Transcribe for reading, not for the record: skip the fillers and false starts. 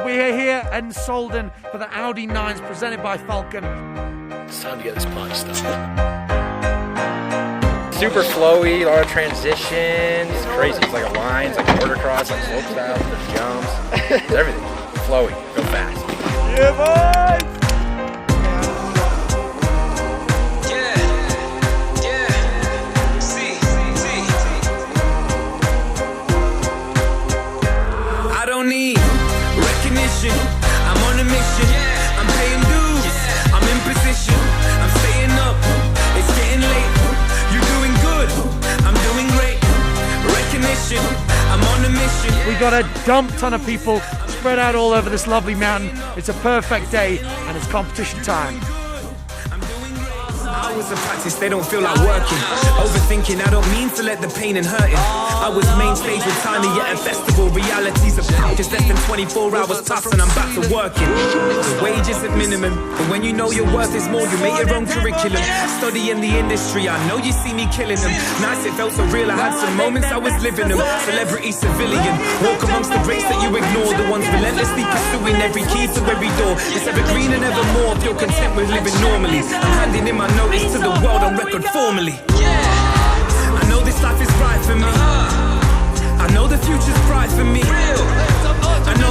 We're here in Solden for the Audi 9s presented by Falcon. It's time to get this party started. Super flowy, a lot of transitions. It's crazy. It's like a line, it's like a border cross, like slope style, jumps. It's everything. Flowy, real fast. Yeah, boy! I don't need recognition. I'm on a mission. I'm paying dues. I'm in position. I'm staying up. It's getting late. You're doing good. I'm doing great. Recognition. I'm on a mission. We got a dump ton of people spread out all over this lovely mountain. It's a perfect day and it's competition time. Hours of practice, they don't feel like working. Overthinking, I don't mean to let the pain and hurting. I was main stage with Tiny at a festival. Realities of just less than 24 hours past and I'm back to working. The wage is at minimum, but when you know your worth is more, you make your own curriculum. Study in the industry, I know you see me killing them. Nice, it felt so real, I had some moments I was living them. Celebrity, civilian, walk amongst the greats that you ignore. The ones relentlessly pursuing every key to every door. It's evergreen and evermore if you're content with living normally. I'm handing in my notice to the world on record formally. I know this life is right for me. I know the future's bright for me. I know